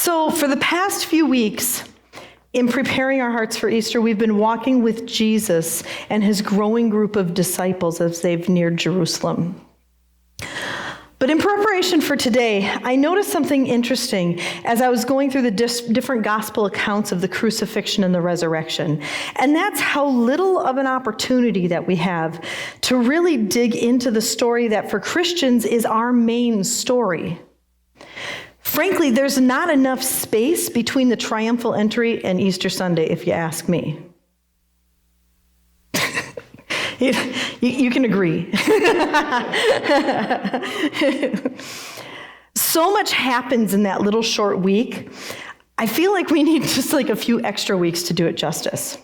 So for the past few weeks, in preparing our hearts for Easter, we've been walking with Jesus and his growing group of disciples as they've neared Jerusalem. But in preparation for today, I noticed something interesting as I was going through the different gospel accounts of the crucifixion and the resurrection. And that's how little of an opportunity that we have to really dig into the story that for Christians is our main story. Frankly, there's not enough space between the triumphal entry and Easter Sunday, if you ask me. You can agree. So much happens in that little short week. I feel like we need just like a few extra weeks to do it justice.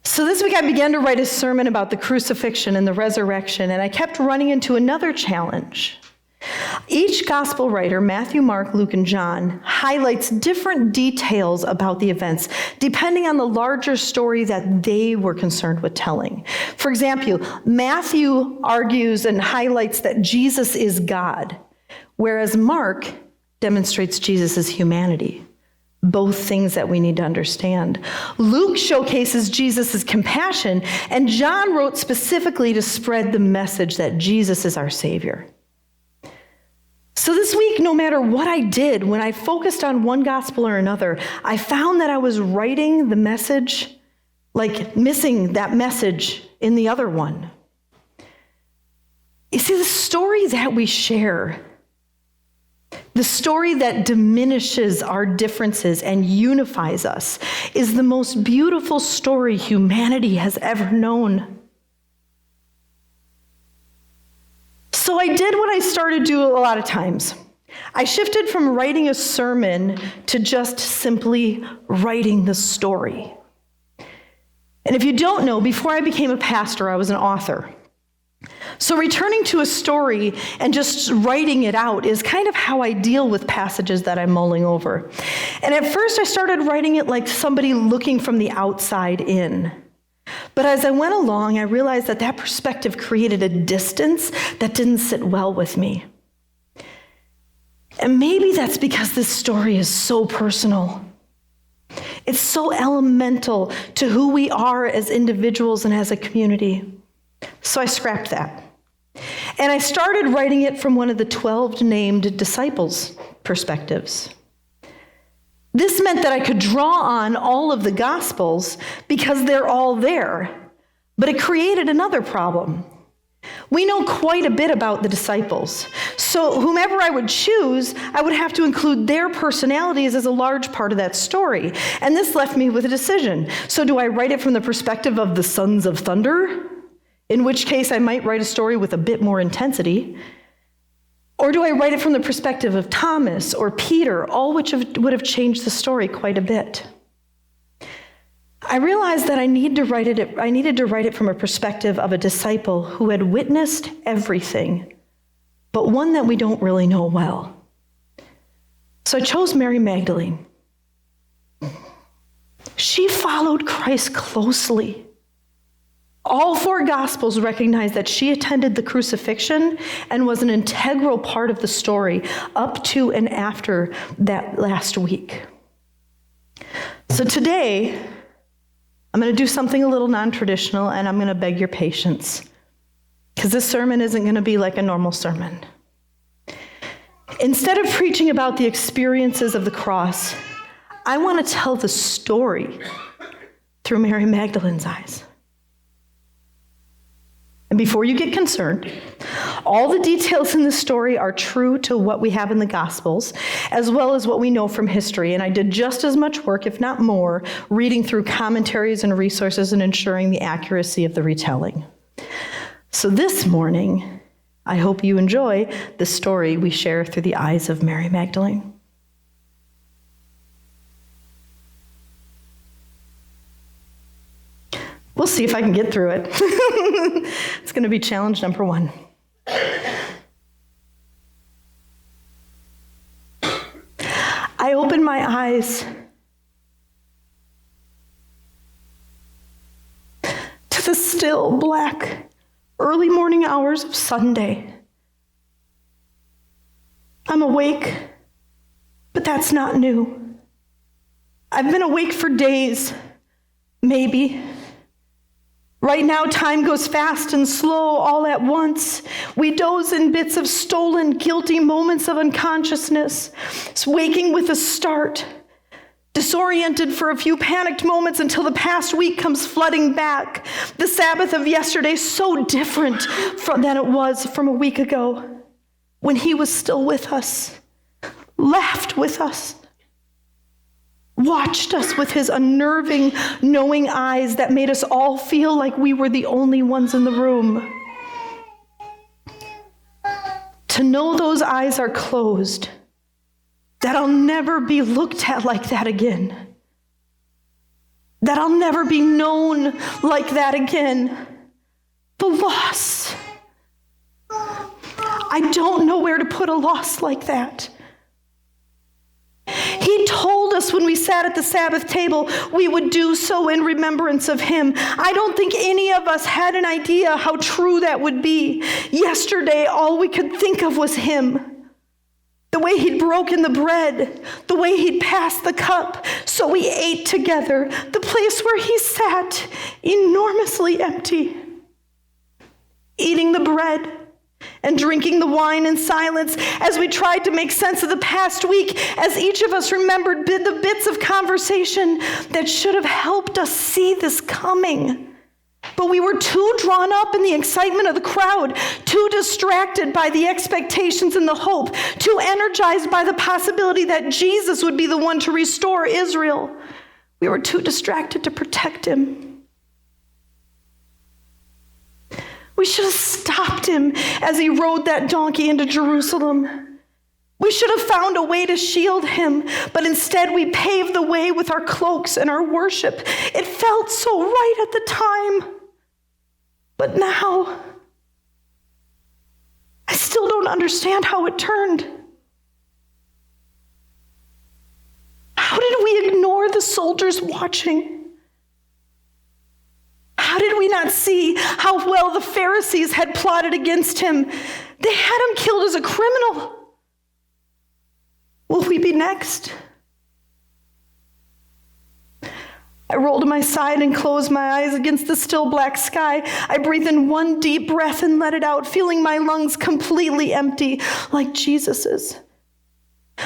So this week I began to write a sermon about the crucifixion and the resurrection, and I kept running into another challenge. Each gospel writer, Matthew, Mark, Luke, and John, highlights different details about the events, depending on the larger story that they were concerned with telling. For example, Matthew argues and highlights that Jesus is God, whereas Mark demonstrates Jesus' humanity, both things that we need to understand. Luke showcases Jesus' compassion, and John wrote specifically to spread the message that Jesus is our Savior. So this week, no matter what I did, when I focused on one gospel or another, I found that I was writing the message, like missing that message in the other one. You see, the story that we share, the story that diminishes our differences and unifies us, is the most beautiful story humanity has ever known. So I did what I started to do a lot of times. I shifted from writing a sermon to just simply writing the story. And if you don't know, before I became a pastor, I was an author. So returning to a story and just writing it out is kind of how I deal with passages that I'm mulling over. And at first I started writing it like somebody looking from the outside in. But as I went along, I realized that that perspective created a distance that didn't sit well with me. And maybe that's because this story is so personal. It's so elemental to who we are as individuals and as a community. So I scrapped that. And I started writing it from one of the 12 named disciples' perspectives. This meant that I could draw on all of the Gospels because they're all there, but it created another problem. We know quite a bit about the disciples, so whomever I would choose, I would have to include their personalities as a large part of that story, and this left me with a decision. So do I write it from the perspective of the sons of thunder, in which case I might write a story with a bit more intensity, or do I write it from the perspective of Thomas or Peter, all which would have changed the story quite a bit? I realized that I needed to write it from a perspective of a disciple who had witnessed everything, but one that we don't really know well. So I chose Mary Magdalene. She followed Christ closely. All 4 Gospels recognize that she attended the crucifixion and was an integral part of the story up to and after that last week. So today, I'm going to do something a little non-traditional, and I'm going to beg your patience, because this sermon isn't going to be like a normal sermon. Instead of preaching about the experiences of the cross, I want to tell the story through Mary Magdalene's eyes. And before you get concerned, all the details in the story are true to what we have in the Gospels, as well as what we know from history. And I did just as much work, if not more, reading through commentaries and resources and ensuring the accuracy of the retelling. So this morning, I hope you enjoy the story we share through the eyes of Mary Magdalene. We'll see if I can get through it. It's going to be challenge number 1. I opened my eyes to the still, black, early morning hours of Sunday. I'm awake, But that's not new. I've been awake for days, maybe. Right now, time goes fast and slow all at once. We doze in bits of stolen, guilty moments of unconsciousness, waking with a start, disoriented for a few panicked moments until the past week comes flooding back. The Sabbath of yesterday so different than it was from a week ago, when he was still with us, laughed with us, watched us with his unnerving, knowing eyes that made us all feel like we were the only ones in the room. To know those eyes are closed, that I'll never be looked at like that again, that I'll never be known like that again. The loss. I don't know where to put a loss like that. He told us when we sat at the Sabbath table, we would do so in remembrance of him. I don't think any of us had an idea how true that would be. Yesterday, all we could think of was him. The way he'd broken the bread, the way he'd passed the cup, so we ate together, the place where he sat, enormously empty, eating the bread and drinking the wine in silence as we tried to make sense of the past week, as each of us remembered the bits of conversation that should have helped us see this coming. But we were too drawn up in the excitement of the crowd, too distracted by the expectations and the hope, too energized by the possibility that Jesus would be the one to restore Israel. We were too distracted to protect him. We should have stopped him as he rode that donkey into Jerusalem. We should have found a way to shield him, but instead we paved the way with our cloaks and our worship. It felt so right at the time. But now, I still don't understand how it turned. How did we ignore the soldiers watching? How did we not see how well the Pharisees had plotted against him? They had him killed as a criminal. Will we be next? I rolled to my side and closed my eyes against the still black sky. I breathed in one deep breath and let it out, feeling my lungs completely empty, like Jesus's.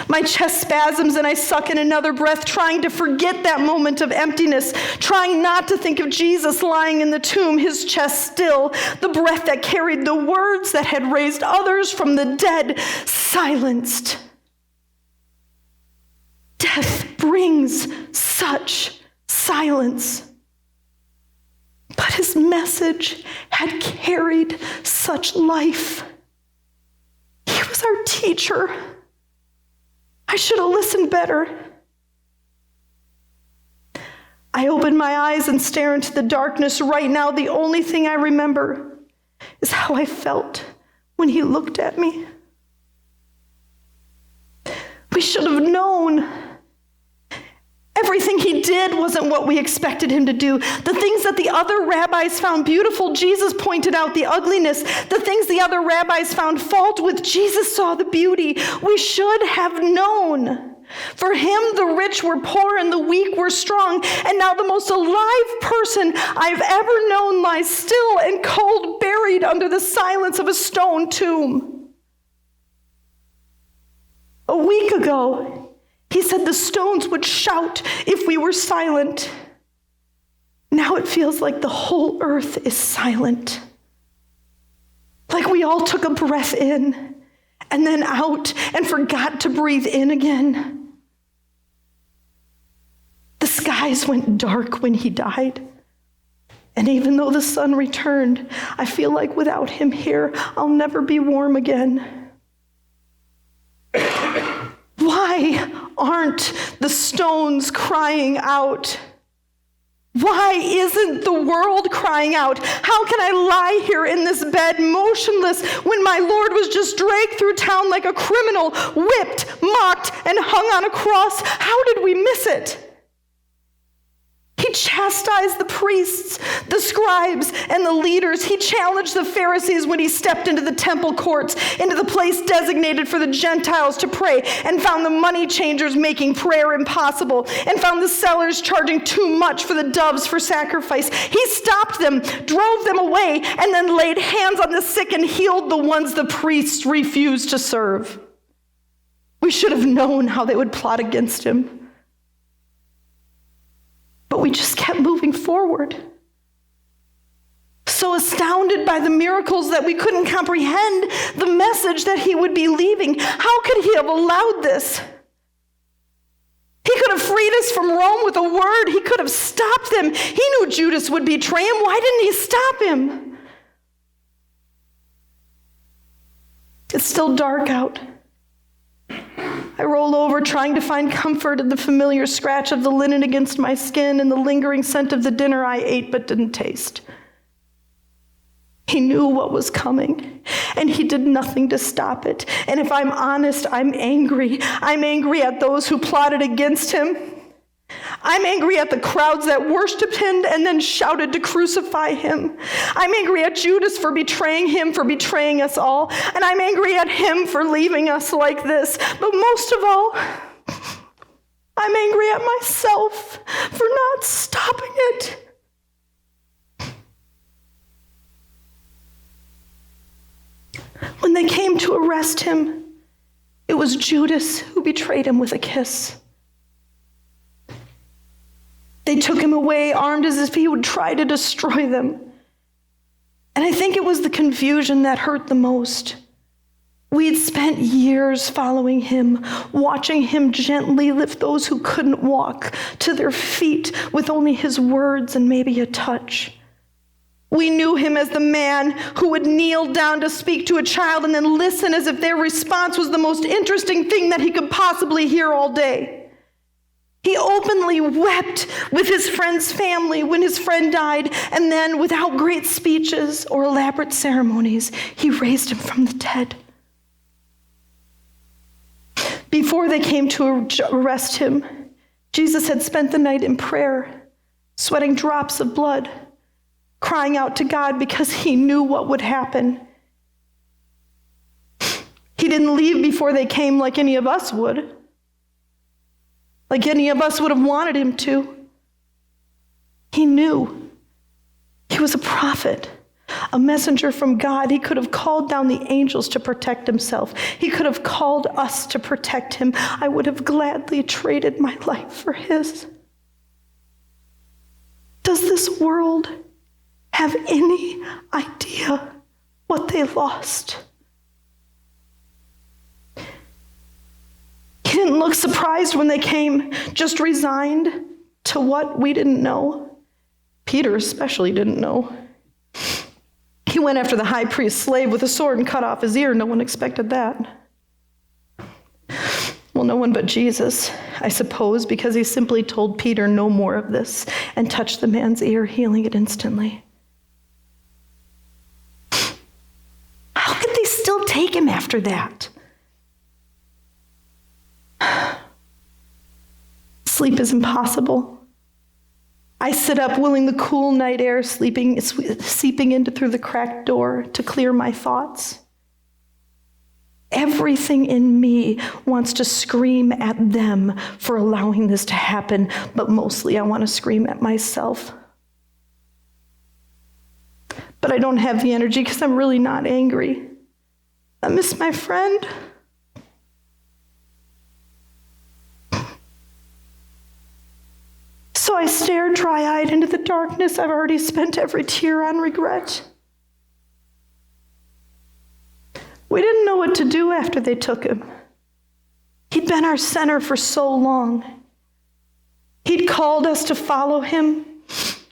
My chest spasms and I suck in another breath, trying to forget that moment of emptiness, trying not to think of Jesus lying in the tomb, his chest still, the breath that carried the words that had raised others from the dead, silenced. Death brings such silence. But his message had carried such life. He was our teacher. I should have listened better. I open my eyes and stare into the darkness. Right now, the only thing I remember is how I felt when he looked at me. We should have known. Everything he did wasn't what we expected him to do. The things that the other rabbis found beautiful, Jesus pointed out the ugliness. The things the other rabbis found fault with, Jesus saw the beauty. We should have known. For him, the rich were poor and the weak were strong. And now the most alive person I've ever known lies still and cold, buried under the silence of a stone tomb. A week ago, he said the stones would shout if we were silent. Now it feels like the whole earth is silent. Like we all took a breath in and then out and forgot to breathe in again. The skies went dark when he died. And even though the sun returned, I feel like without him here, I'll never be warm again. Why aren't the stones crying out? Why isn't the world crying out? How can I lie here in this bed motionless when my Lord was just dragged through town like a criminal, whipped, mocked, and hung on a cross? How did we miss it? He chastised the priests, the scribes, and the leaders. He challenged the Pharisees when he stepped into the temple courts, into the place designated for the Gentiles to pray, and found the money changers making prayer impossible, and found the sellers charging too much for the doves for sacrifice. He stopped them, drove them away, and then laid hands on the sick and healed the ones the priests refused to serve. We should have known how they would plot against him. But we just kept moving forward. So astounded by the miracles that we couldn't comprehend the message that he would be leaving. How could he have allowed this? He could have freed us from Rome with a word. He could have stopped them. He knew Judas would betray him. Why didn't he stop him? It's still dark out. I roll over trying to find comfort in the familiar scratch of the linen against my skin and the lingering scent of the dinner I ate but didn't taste. He knew what was coming, and he did nothing to stop it. And if I'm honest, I'm angry. I'm angry at those who plotted against him. I'm angry at the crowds that worshiped him and then shouted to crucify him. I'm angry at Judas for betraying him, for betraying us all. And I'm angry at him for leaving us like this. But most of all, I'm angry at myself for not stopping it. When they came to arrest him, it was Judas who betrayed him with a kiss. They took him away, armed as if he would try to destroy them. And I think it was the confusion that hurt the most. We'd spent years following him, watching him gently lift those who couldn't walk to their feet with only his words and maybe a touch. We knew him as the man who would kneel down to speak to a child and then listen as if their response was the most interesting thing that he could possibly hear all day. He openly wept with his friend's family when his friend died, and then, without great speeches or elaborate ceremonies, he raised him from the dead. Before they came to arrest him, Jesus had spent the night in prayer, sweating drops of blood, crying out to God because he knew what would happen. He didn't leave before they came like any of us would. Like any of us would have wanted him to. He knew. He was a prophet, a messenger from God. He could have called down the angels to protect himself. He could have called us to protect him. I would have gladly traded my life for his. Does this world have any idea what they lost? He didn't look surprised when they came, just resigned to what we didn't know. Peter especially didn't know. He went after the high priest's slave with a sword and cut off his ear. No one expected that. Well, no one but Jesus, I suppose, because he simply told Peter no more of this and touched the man's ear, healing it instantly. How could they still take him after that? Sleep is impossible. I sit up, willing the cool night air seeping into through the cracked door to clear my thoughts. Everything in me wants to scream at them for allowing this to happen, but mostly I want to scream at myself. But I don't have the energy because I'm really not angry. I miss my friend. So I stared dry-eyed into the darkness. I've already spent every tear on regret. We didn't know what to do after they took him. He'd been our center for so long. He'd called us to follow him,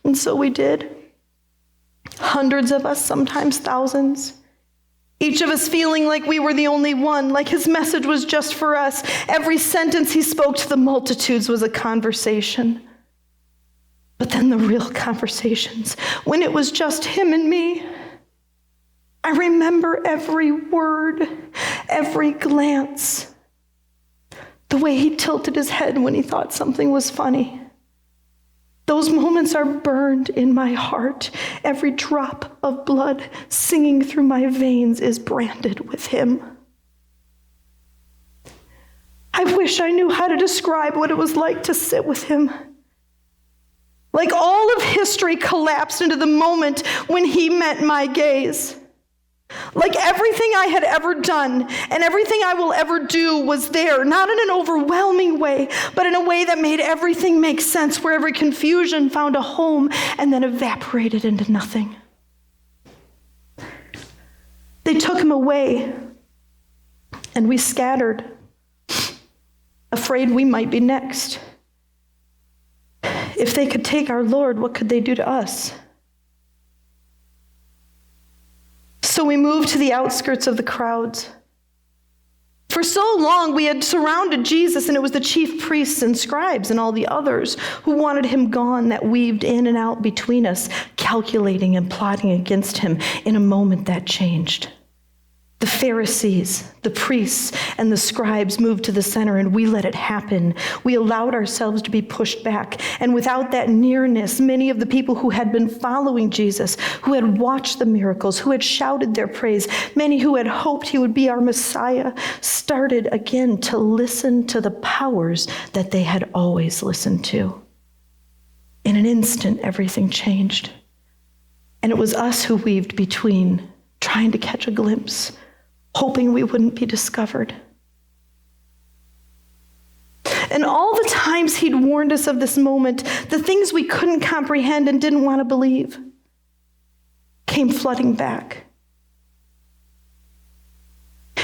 and so we did. Hundreds of us, sometimes thousands. Each of us feeling like we were the only one, like his message was just for us. Every sentence he spoke to the multitudes was a conversation. But then the real conversations, when it was just him and me, I remember every word, every glance, the way he tilted his head when he thought something was funny, Those moments are burned in my heart. Every drop of blood singing through my veins is branded with him. I wish I knew how to describe what it was like to sit with him. Like all of history collapsed into the moment when he met my gaze. Like everything I had ever done and everything I will ever do was there, not in an overwhelming way, but in a way that made everything make sense, where every confusion found a home and then evaporated into nothing. They took him away, and we scattered, afraid we might be next. If they could take our Lord, what could they do to us? So we moved to the outskirts of the crowds. For so long, we had surrounded Jesus, and it was the chief priests and scribes and all the others who wanted him gone that weaved in and out between us, calculating and plotting against him. In a moment, that changed. The Pharisees, the priests, and the scribes moved to the center, and we let it happen. We allowed ourselves to be pushed back. And without that nearness, many of the people who had been following Jesus, who had watched the miracles, who had shouted their praise, many who had hoped he would be our Messiah, started again to listen to the powers that they had always listened to. In an instant, everything changed. And it was us who weaved between, trying to catch a glimpse, hoping we wouldn't be discovered. And all the times he'd warned us of this moment, the things we couldn't comprehend and didn't want to believe, came flooding back.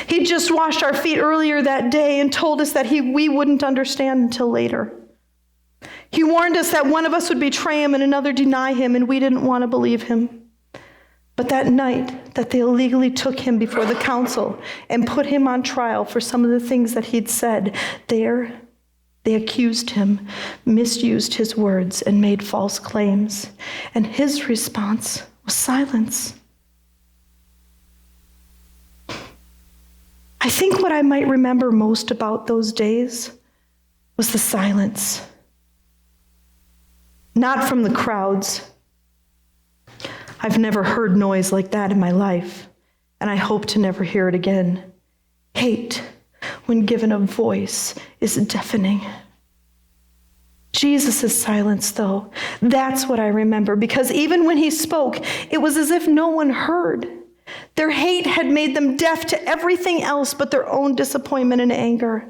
He'd just washed our feet earlier that day and told us that we wouldn't understand until later. He warned us that one of us would betray him and another deny him, and we didn't want to believe him. But that night that they illegally took him before the council and put him on trial for some of the things that he'd said, they accused him, misused his words, and made false claims. And his response was silence. I think what I might remember most about those days was the silence. Not from the crowds. I've never heard noise like that in my life, and I hope to never hear it again. Hate, when given a voice, is deafening. Jesus' silence, though, that's what I remember, because even when he spoke, it was as if no one heard. Their hate had made them deaf to everything else but their own disappointment and anger.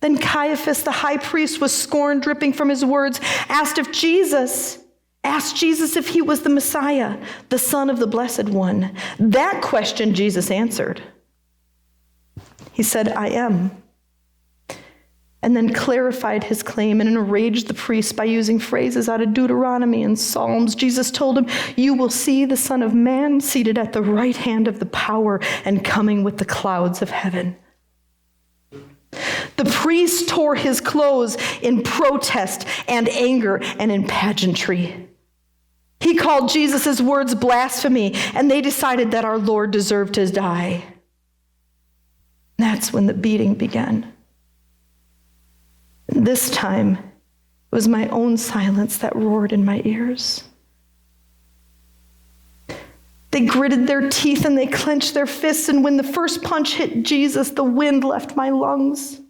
Then Caiaphas, the high priest, with scorn dripping from his words, asked Jesus if he was the Messiah, the Son of the Blessed One. That question Jesus answered. He said, I am. And then clarified his claim and enraged the priest by using phrases out of Deuteronomy and Psalms. Jesus told him, you will see the Son of Man seated at the right hand of the power and coming with the clouds of heaven. The priest tore his clothes in protest and anger and in pageantry. He called Jesus' words blasphemy, and they decided that our Lord deserved to die. That's when the beating began. This time, it was my own silence that roared in my ears. They gritted their teeth and they clenched their fists, and when the first punch hit Jesus, the wind left my lungs.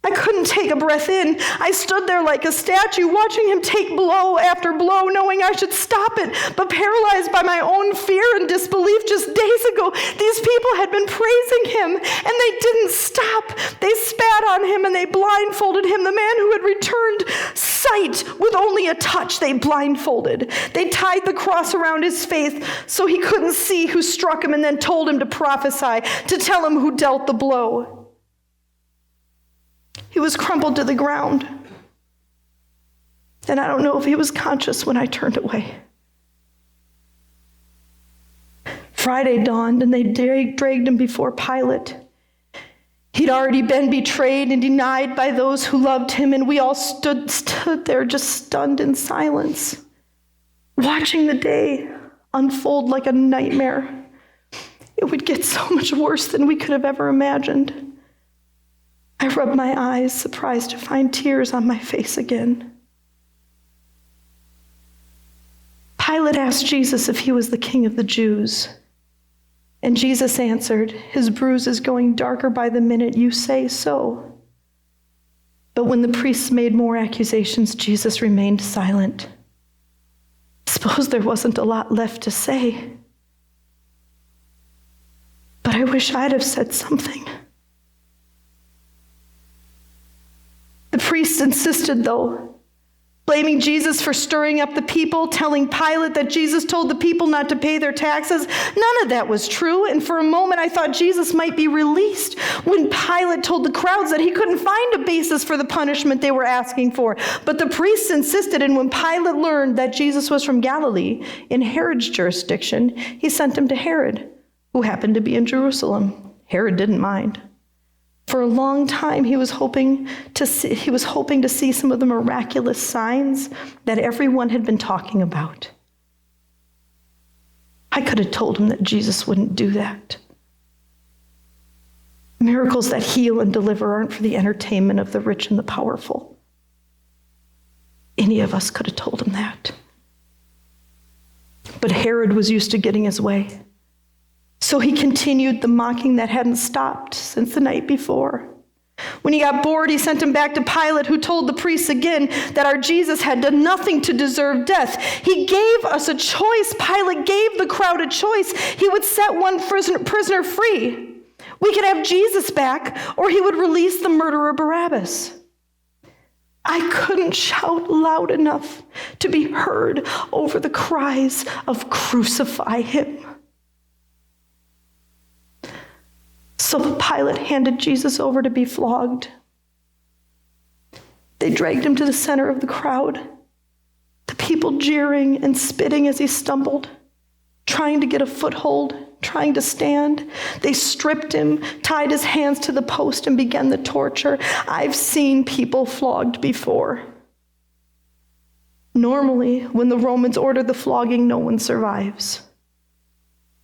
I couldn't take a breath in. I stood there like a statue, watching him take blow after blow, knowing I should stop it, but paralyzed by my own fear and disbelief. Just days ago, these people had been praising him, and they didn't stop. They spat on him, and they blindfolded him, the man who had returned sight with only a touch. They blindfolded. They tied the cross around his face so he couldn't see who struck him, and then told him to prophesy, to tell him who dealt the blow. He was crumpled to the ground. And I don't know if he was conscious when I turned away. Friday dawned, and they dragged him before Pilate. He'd already been betrayed and denied by those who loved him, and we all stood there just stunned in silence, watching the day unfold like a nightmare. It would get so much worse than we could have ever imagined. I rubbed my eyes, surprised to find tears on my face again. Pilate asked Jesus if he was the king of the Jews. And Jesus answered, his bruise is going darker by the minute you say so. But when the priests made more accusations, Jesus remained silent. I suppose there wasn't a lot left to say. But I wish I'd have said something. The priests insisted, though, blaming Jesus for stirring up the people, telling Pilate that Jesus told the people not to pay their taxes. None of that was true, and for a moment I thought Jesus might be released when Pilate told the crowds that he couldn't find a basis for the punishment they were asking for. But the priests insisted, and when Pilate learned that Jesus was from Galilee, in Herod's jurisdiction, he sent him to Herod, who happened to be in Jerusalem. Herod didn't mind. For a long time, he was hoping to see some of the miraculous signs that everyone had been talking about. I could have told him that Jesus wouldn't do that. Miracles that heal and deliver aren't for the entertainment of the rich and the powerful. Any of us could have told him that. But Herod was used to getting his way. So he continued the mocking that hadn't stopped since the night before. When he got bored, he sent him back to Pilate, who told the priests again that our Jesus had done nothing to deserve death. He gave us a choice. Pilate gave the crowd a choice. He would set one prisoner free. We could have Jesus back, or he would release the murderer Barabbas. I couldn't shout loud enough to be heard over the cries of "Crucify him." So Pilate handed Jesus over to be flogged. They dragged him to the center of the crowd, the people jeering and spitting as he stumbled, trying to get a foothold, trying to stand. They stripped him, tied his hands to the post, and began the torture. I've seen people flogged before. Normally, when the Romans order the flogging, no one survives.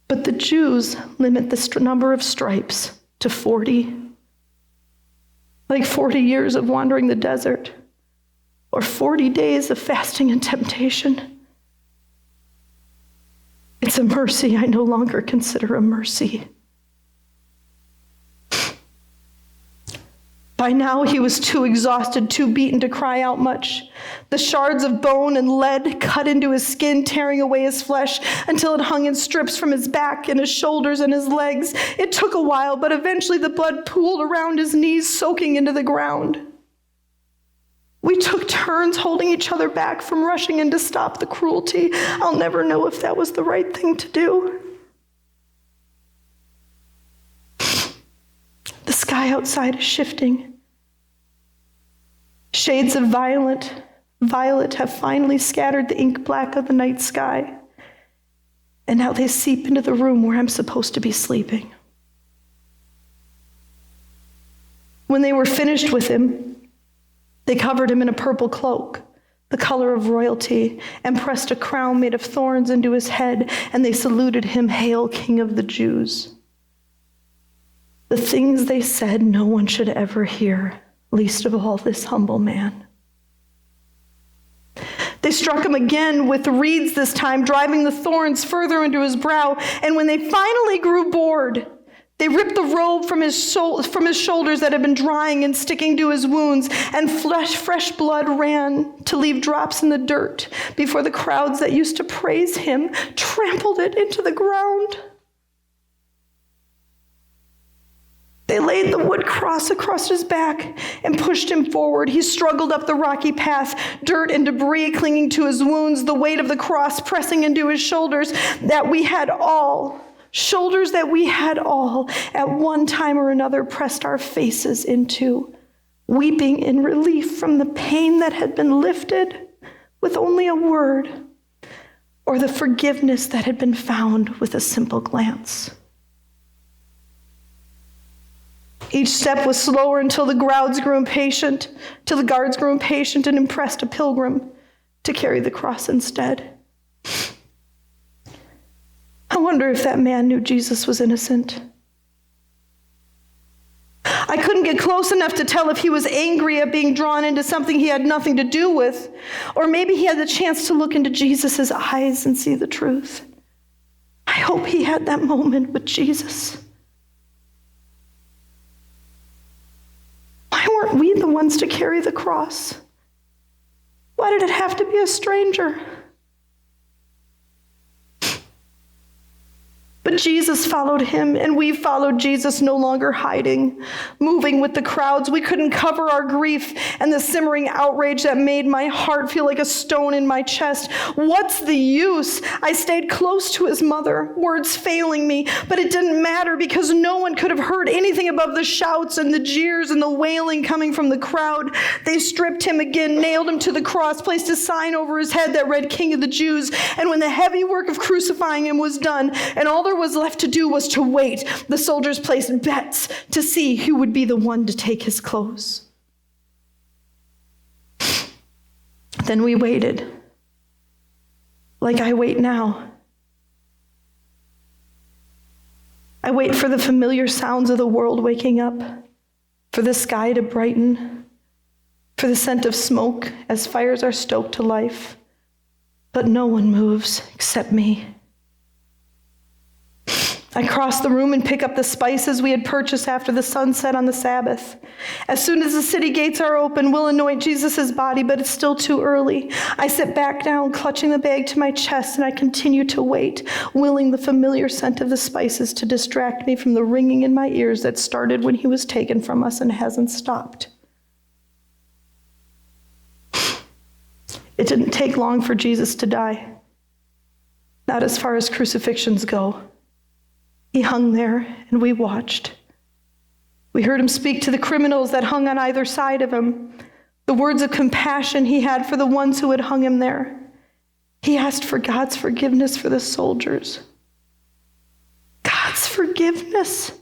But the Jews limit the number of stripes to 40. Like 40 years of wandering the desert, or 40 days of fasting and temptation. It's a mercy I no longer consider a mercy. By now, he was too exhausted, too beaten to cry out much. The shards of bone and lead cut into his skin, tearing away his flesh until it hung in strips from his back and his shoulders and his legs. It took a while, but eventually the blood pooled around his knees, soaking into the ground. We took turns holding each other back from rushing in to stop the cruelty. I'll never know if that was the right thing to do. The sky outside is shifting. Shades of violet have finally scattered the ink black of the night sky, and now they seep into the room where I'm supposed to be sleeping. When they were finished with him, they covered him in a purple cloak, the color of royalty, and pressed a crown made of thorns into his head, and they saluted him, "Hail, King of the Jews." The things they said no one should ever hear, least of all this humble man. They struck him again with reeds this time, driving the thorns further into his brow. And when they finally grew bored, they ripped the robe from his shoulders that had been drying and sticking to his wounds, and fresh blood ran to leave drops in the dirt before the crowds that used to praise him trampled it into the ground. They laid the wood cross across his back and pushed him forward. He struggled up the rocky path, dirt and debris clinging to his wounds, the weight of the cross pressing into his shoulders that we had all at one time or another pressed our faces into, weeping in relief from the pain that had been lifted with only a word, or the forgiveness that had been found with a simple glance. Each step was slower until the guards grew impatient and impressed a pilgrim to carry the cross instead. I wonder if that man knew Jesus was innocent. I couldn't get get close enough to tell if he was angry at being drawn into something he had nothing to do with, or maybe he had the chance to look into Jesus' eyes and see the truth. I hope he had that moment with Jesus. Why weren't we the ones to carry the cross? Why did it have to be a stranger? But Jesus followed him, and we followed Jesus, no longer hiding, moving with the crowds. We couldn't cover our grief and the simmering outrage that made my heart feel like a stone in my chest. What's the use? I stayed close to his mother, words failing me, but it didn't matter because no one could have heard anything above the shouts and the jeers and the wailing coming from the crowd. They stripped him again, nailed him to the cross, placed a sign over his head that read King of the Jews. And when the heavy work of crucifying him was done, and all there was left to do was to wait, the soldiers placed bets to see who would be the one to take his clothes. Then we waited, like I wait now. I wait for the familiar sounds of the world waking up, for the sky to brighten, for the scent of smoke as fires are stoked to life. But no one moves except me. I cross the room and pick up the spices we had purchased after the sun set on the Sabbath. As soon as the city gates are open, we'll anoint Jesus' body, but it's still too early. I sit back down, clutching the bag to my chest, and I continue to wait, willing the familiar scent of the spices to distract me from the ringing in my ears that started when he was taken from us and hasn't stopped. It didn't take long for Jesus to die. Not as far as crucifixions go. He hung there, and we watched. We heard him speak to the criminals that hung on either side of him, the words of compassion he had for the ones who had hung him there. He asked for God's forgiveness for the soldiers. God's forgiveness.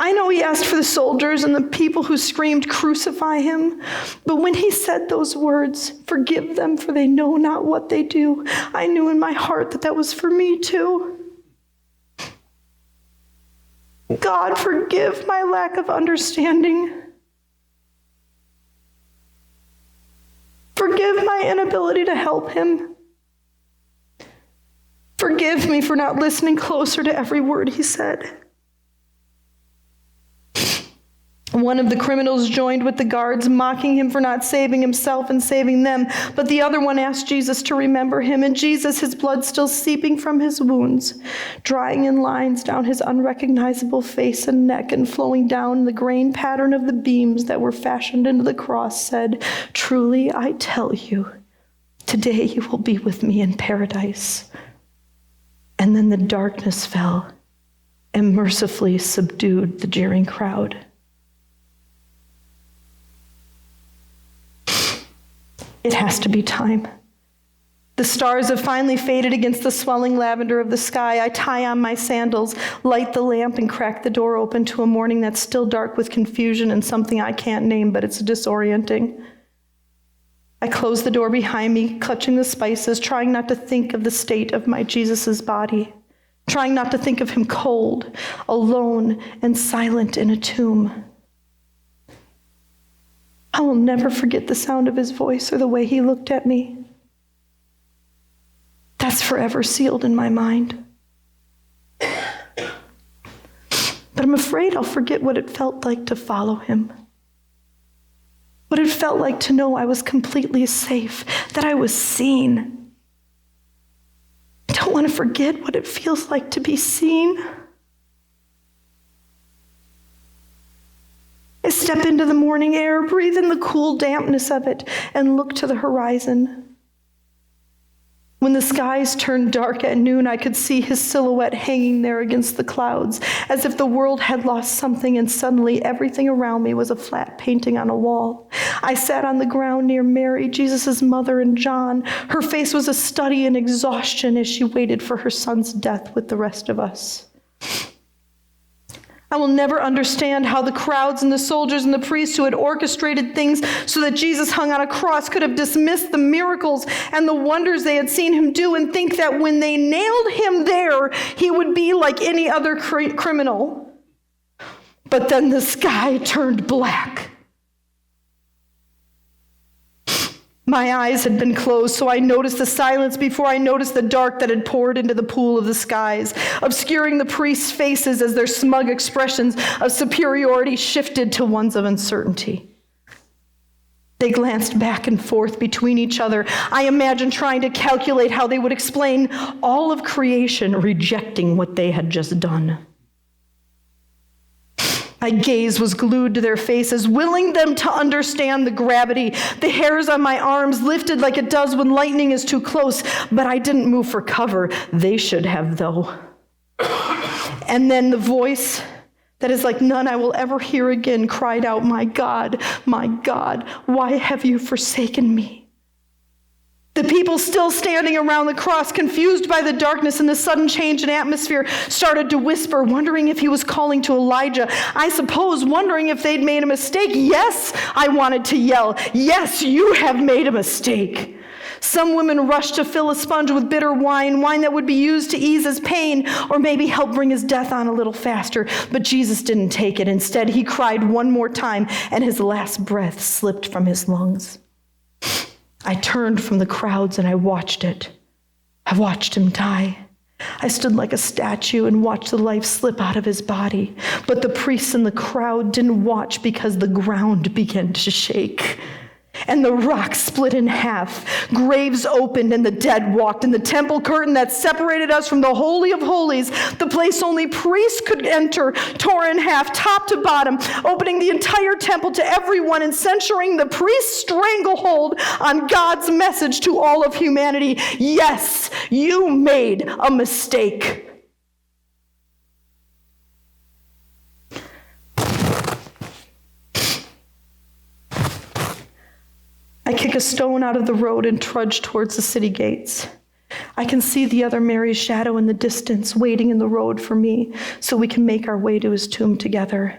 I know he asked for the soldiers and the people who screamed, "Crucify him." But when he said those words, "Forgive them, for they know not what they do," I knew in my heart that that was for me too. God, forgive my lack of understanding. Forgive my inability to help him. Forgive me for not listening closer to every word he said. One of the criminals joined with the guards, mocking him for not saving himself and saving them. But the other one asked Jesus to remember him. And Jesus, his blood still seeping from his wounds, drying in lines down his unrecognizable face and neck and flowing down the grain pattern of the beams that were fashioned into the cross, said, "Truly, I tell you, today you will be with me in paradise." And then the darkness fell and mercifully subdued the jeering crowd. It has to be time. The stars have finally faded against the swelling lavender of the sky. I tie on my sandals, light the lamp, and crack the door open to a morning that's still dark with confusion and something I can't name, but it's disorienting. I close the door behind me, clutching the spices, trying not to think of the state of my Jesus' body, trying not to think of him cold, alone, and silent in a tomb. I will never forget the sound of his voice or the way he looked at me. That's forever sealed in my mind. But I'm afraid I'll forget what it felt like to follow him. What it felt like to know I was completely safe, that I was seen. I don't want to forget what it feels like to be seen. I step into the morning air, breathe in the cool dampness of it, and look to the horizon. When the skies turned dark at noon, I could see his silhouette hanging there against the clouds, as if the world had lost something and suddenly everything around me was a flat painting on a wall. I sat on the ground near Mary, Jesus' mother, and John. Her face was a study in exhaustion as she waited for her son's death with the rest of us. I will never understand how the crowds and the soldiers and the priests who had orchestrated things so that Jesus hung on a cross could have dismissed the miracles and the wonders they had seen him do and think that when they nailed him there, he would be like any other criminal. But then the sky turned black. My eyes had been closed, so I noticed the silence before I noticed the dark that had poured into the pool of the skies, obscuring the priests' faces as their smug expressions of superiority shifted to ones of uncertainty. They glanced back and forth between each other, I imagined trying to calculate how they would explain all of creation rejecting what they had just done. My gaze was glued to their faces, willing them to understand the gravity. The hairs on my arms lifted like it does when lightning is too close, but I didn't move for cover. They should have, though. And then the voice that is like none I will ever hear again cried out, my God, why have you forsaken me? The people still standing around the cross, confused by the darkness and the sudden change in atmosphere, started to whisper, wondering if he was calling to Elijah. I suppose wondering if they'd made a mistake. Yes, I wanted to yell. Yes, you have made a mistake. Some women rushed to fill a sponge with bitter wine that would be used to ease his pain or maybe help bring his death on a little faster. But Jesus didn't take it. Instead, he cried one more time, and his last breath slipped from his lungs. I turned from the crowds and I watched it. I watched him die. I stood like a statue and watched the life slip out of his body. But the priests in the crowd didn't watch because the ground began to shake. And the rock split in half. Graves opened and the dead walked. And the temple curtain that separated us from the Holy of Holies, the place only priests could enter, tore in half, top to bottom, opening the entire temple to everyone and censuring the priest's stranglehold on God's message to all of humanity. Yes, you made a mistake. I kick a stone out of the road and trudge towards the city gates. I can see the other Mary's shadow in the distance, waiting in the road for me so we can make our way to his tomb together.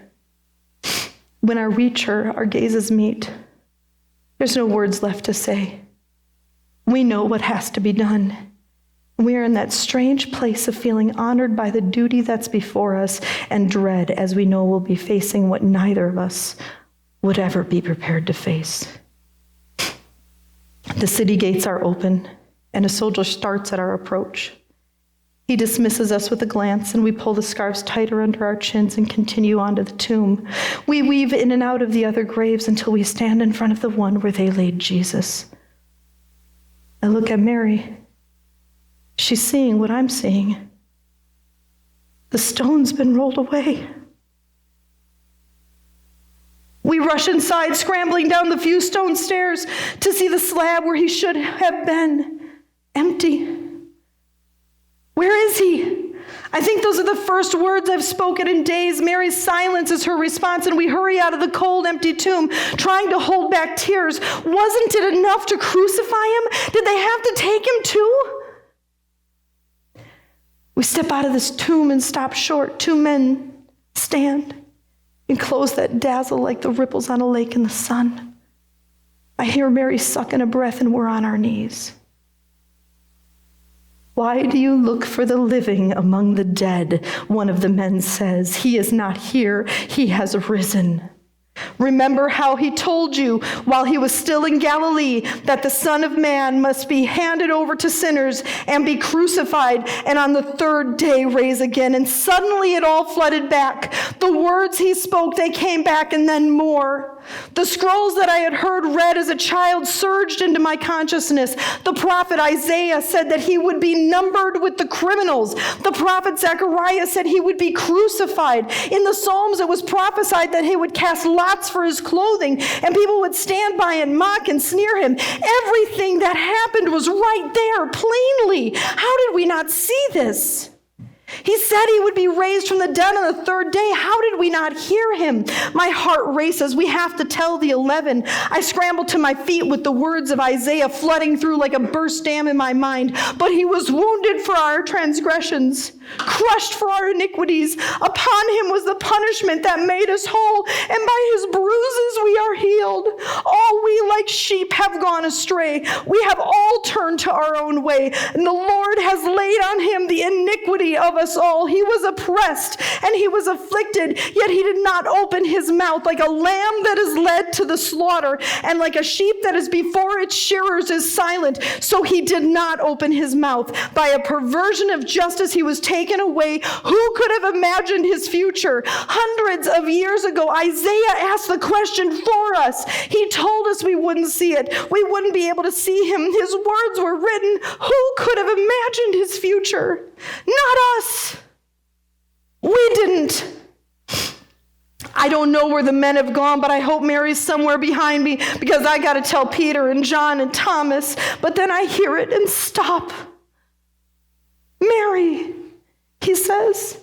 When I reach her, our gazes meet. There's no words left to say. We know what has to be done. We are in that strange place of feeling honored by the duty that's before us and dread as we know we'll be facing what neither of us would ever be prepared to face. The city gates are open, and a soldier starts at our approach. He dismisses us with a glance, and we pull the scarves tighter under our chins and continue on to the tomb. We weave in and out of the other graves until we stand in front of the one where they laid Jesus. I look at Mary. She's seeing what I'm seeing. The stone's been rolled away. We rush inside, scrambling down the few stone stairs to see the slab where he should have been, empty. Where is he? I think those are the first words I've spoken in days. Mary's silence is her response, and we hurry out of the cold, empty tomb, trying to hold back tears. Wasn't it enough to crucify him? Did they have to take him too? We step out of this tomb and stop short. Two men stand in clothes that dazzle like the ripples on a lake in the sun. I hear Mary suck in a breath, and we're on our knees. Why do you look for the living among the dead? One of the men says. He is not here. He has risen. Remember how he told you while he was still in Galilee that the Son of Man must be handed over to sinners and be crucified and on the third day raise again. And suddenly it all flooded back. The words he spoke, they came back and then more. The scrolls that I had heard read as a child surged into my consciousness. The prophet Isaiah said that he would be numbered with the criminals. The prophet Zechariah said he would be crucified. In the Psalms it was prophesied that he would cast lots for his clothing and people would stand by and mock and sneer him. Everything that happened was right there, plainly. How did we not see this? He said he would be raised from the dead on the third day. How did we not hear him? My heart races. We have to tell the 11. I scramble to my feet with the words of Isaiah flooding through like a burst dam in my mind. But he was wounded for our transgressions, crushed for our iniquities. Upon him was the punishment that made us whole, and by his bruises we are healed. All we like sheep have gone astray. We have all turned to our own way, and the Lord has laid on him the iniquity of us all. He was oppressed and he was afflicted, yet he did not open his mouth. Like a lamb that is led to the slaughter, and like a sheep that is before its shearers is silent, so he did not open his mouth. By a perversion of justice he was taken away. Who could have imagined his future? Hundreds of years ago, Isaiah asked the question for us. He told us we wouldn't see it. We wouldn't be able to see him. His words were written. Who could have imagined his future? Not us. We didn't. I don't know where the men have gone, but I hope Mary's somewhere behind me, because I got to tell Peter and John and Thomas, but then I hear it and stop. Mary, he says.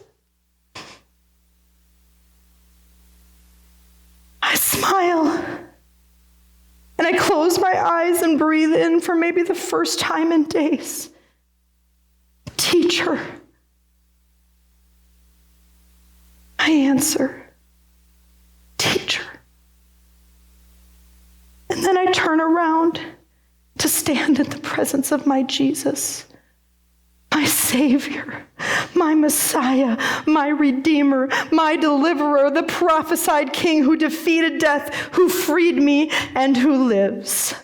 I smile and I close my eyes and breathe in for maybe the first time in days. Teacher. I answer, teacher. And then I turn around to stand in the presence of my Jesus, my Savior, my Messiah, my Redeemer, my Deliverer, the prophesied King who defeated death, who freed me, and who lives.